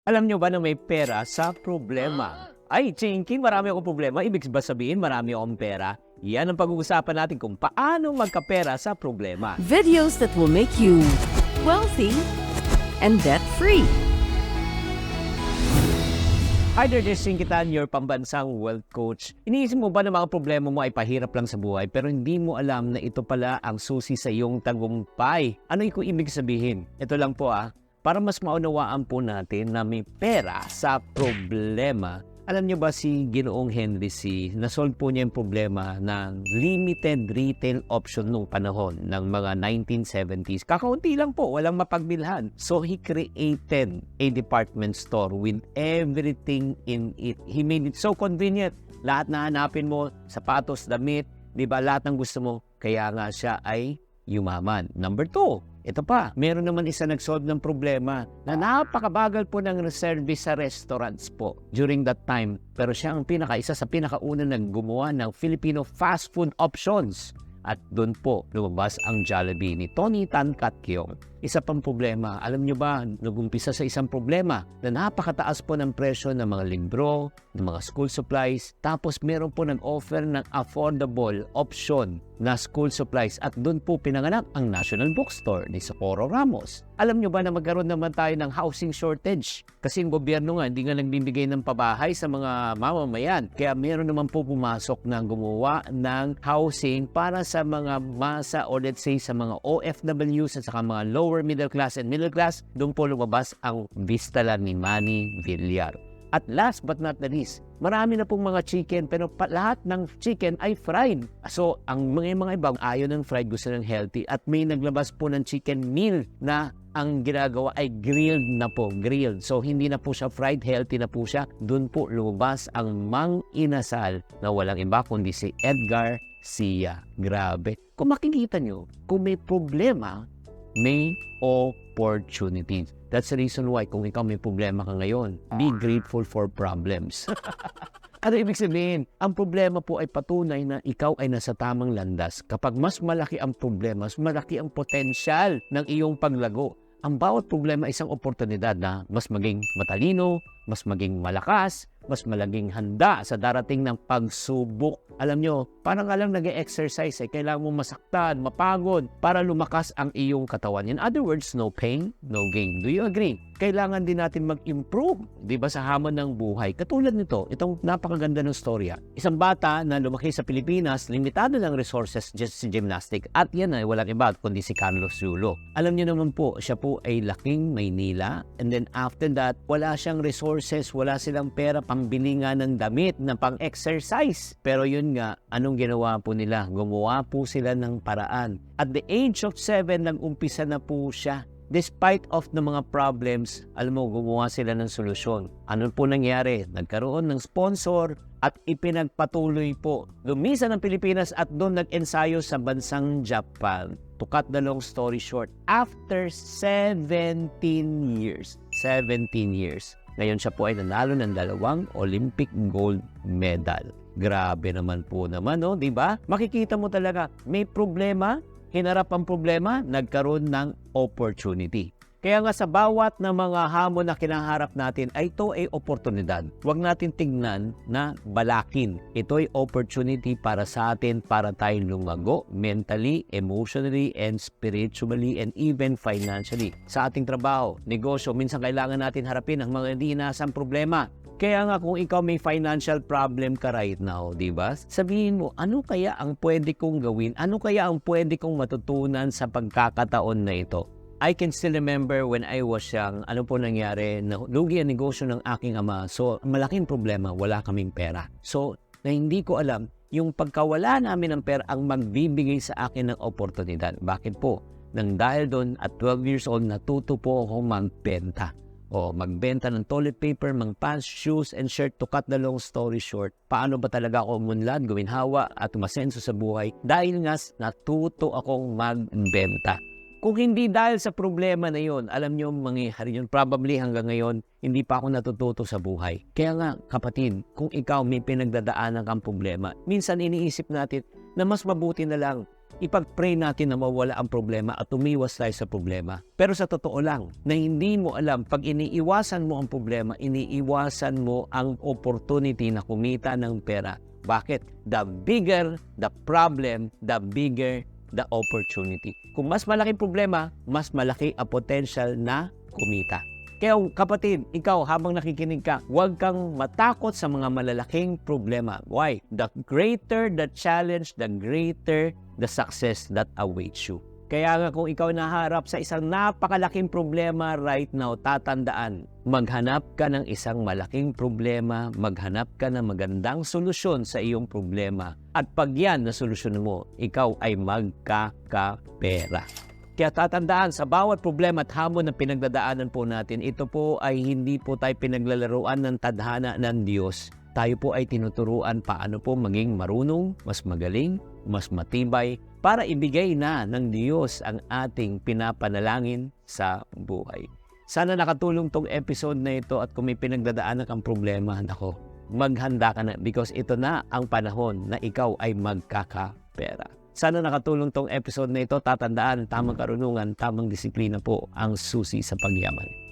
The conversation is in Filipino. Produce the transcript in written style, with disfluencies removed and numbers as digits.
Alam nyo ba na may pera sa problema? Ay, Chinky, marami akong problema. Ibig ba sabihin marami akong pera? Yan ang pag-uusapan natin kung paano magkapera sa problema. Videos that will make you wealthy and debt-free. Hi there, this is Chinkitan, your pambansang wealth coach. Iniisip mo ba na mga problema mo ay pahirap lang sa buhay pero hindi mo alam na ito pala ang susi sa iyong tagumpay? Ano ito ibig sabihin? Ito lang po para mas maunawaan po natin na may pera sa problema. Alam niyo ba si Ginoong Henry C. nasolve po niya yung problema ng limited retail option nung panahon ng mga 1970s. Kakaunti lang po, walang mapagbilhan. So he created a department store with everything in it. He made it so convenient. Lahat na hanapin mo, sapatos, damit, di ba? Lahat ng gusto mo. Kaya nga siya ay yumaman. Number 2, ito pa, meron naman isa nag-solve ng problema na napakabagal po ng service sa restaurants po during that time. Pero siya ang isa sa pinakauna nang gumawa ng Filipino fast food options. At doon po lumabas ang Jollibee ni Tony Tan Kat Keong. Isa pang problema, alam nyo ba, nag-umpisa sa isang problema na napakataas po ng presyo ng mga libro, ng mga school supplies, tapos meron po nag-offer ng affordable option na school supplies at doon po pinanganak ang National Bookstore ni Socorro Ramos. Alam nyo ba na magkaroon naman tayo ng housing shortage? Kasi yung gobyerno nga hindi nga nagbibigay ng pabahay sa mga mamamayan. Kaya meron naman po pumasok na gumawa ng housing para sa mga masa or let's say sa mga OFWs at saka mga lower middle class and middle class. Doon po lumabas ang Vistala ni Manny Villar. At last but not the least, marami na pong mga chicken pero lahat ng chicken ay fried. So, ang mga iba ayaw ng fried, gusto ng healthy. At may naglabas po ng chicken meal na ang ginagawa ay grilled na po, grilled. So, hindi na po siya fried, healthy na po siya. Doon po lumabas ang Mang Inasal na walang iba kundi si Edgar Sia. Grabe. Kung makikita nyo, kung may problema, may opportunities. That's the reason why kung ikaw may problema ka ngayon, be grateful for problems. Ano ibig sabihin? Ang problema po ay patunay na ikaw ay nasa tamang landas. Kapag mas malaki ang problema, mas malaki ang potensyal ng iyong paglago. Ang bawat problema ay isang oportunidad na mas maging matalino, mas maging malakas, mas malaging handa sa darating ng pagsubok. Alam nyo, parang nga lang nag-e-exercise kailangan mo masaktan, mapagod para lumakas ang iyong katawan. In other words, no pain, no gain. Do you agree? Kailangan din natin mag-improve, di ba, sa hamon ng buhay. Katulad nito, itong napakaganda ng storya. Isang bata na lumaki sa Pilipinas, limitado ng resources just sa gymnastic. At yan ay walang iba kundi si Carlos Yulo. Alam niyo naman po, siya po ay laking Maynila. And then after that, wala siyang resources, wala silang pera pambili nga ng damit na pang-exercise. Pero yun nga, anong ginawa po nila? Gumawa po sila ng paraan. At the age of 7, nag-umpisa na po siya. Despite of ng mga problems, alam mo, gumawa sila ng solusyon. Ano po nangyari? Nagkaroon ng sponsor at ipinagpatuloy po. Lumisan ng Pilipinas at doon nag-ensayo sa bansang Japan. To cut the long story short, after 17 years, ngayon siya po ay nanalo ng 2 Olympic gold medal. Grabe naman po naman, no? Diba? Makikita mo talaga, may problema, hinarap ang problema, nagkaroon ng opportunity. Kaya nga sa bawat na mga hamon na kinaharap natin ay ito ay oportunidad. Huwag natin tignan na balakin. Ito ay opportunity para sa atin para tayo lumago mentally, emotionally, and spiritually, and even financially. Sa ating trabaho, negosyo, minsan kailangan natin harapin ang mga hindi inaasang problema. Kaya nga kung ikaw may financial problem ka right now, di ba? Sabihin mo, ano kaya ang pwede kong gawin? Ano kaya ang pwede kong matutunan sa pagkakataon na ito? I can still remember when I was young, ano po nangyari, lugi ang negosyo ng aking ama. So, malaking problema, wala kaming pera. So, na hindi ko alam, yung pagkawala namin ng pera ang magbibigay sa akin ng oportunidad. Bakit po? Nang dahil doon, at 12 years old, natuto po ako magbenta. O magbenta ng toilet paper, mga pants, shoes, and shirt. To cut the long story short, paano ba talaga ako umunlad, gawin hawa, at umasenso sa buhay? Dahil nga, natuto akong magbenta. Kung hindi dahil sa problema na yon, alam nyo, mangyayari yun. Probably hanggang ngayon, hindi pa ako natututo sa buhay. Kaya nga, kapatid, kung ikaw may pinagdadaanan kang problema, minsan iniisip natin na mas mabuti na lang ipag-pray natin na mawala ang problema at umiwas tayo sa problema. Pero sa totoo lang, na hindi mo alam, pag iniiwasan mo ang problema, iniiwasan mo ang opportunity na kumita ng pera. Bakit? The bigger the problem, the bigger the opportunity. Kung mas malaking problema, mas malaki ang potential na kumita. Kaya kapatid, ikaw habang nakikinig ka, huwag kang matakot sa mga malalaking problema. Why? The greater the challenge, the greater the success that awaits you. Kaya nga kung ikaw naharap sa isang napakalaking problema right now, tatandaan, maghanap ka ng isang malaking problema, maghanap ka ng magandang solusyon sa iyong problema. At pag yan na solusyon mo, ikaw ay magkakapera. Kaya tatandaan, sa bawat problema at hamon na pinagdadaanan po natin, ito po ay hindi po tayo pinaglalaruan ng tadhana ng Diyos. Tayo po ay tinuturuan paano po maging marunong, mas magaling, mas matibay, para ibigay na ng Diyos ang ating pinapanalangin sa buhay. Sana nakatulong tong episode na ito at kung may pinagdadaanan kang problema, nako, maghanda ka na because ito na ang panahon na ikaw ay magkakapera. Sana nakatulong tong episode na ito. Tatandaan, tamang karunungan, tamang disiplina po ang susi sa pagyaman.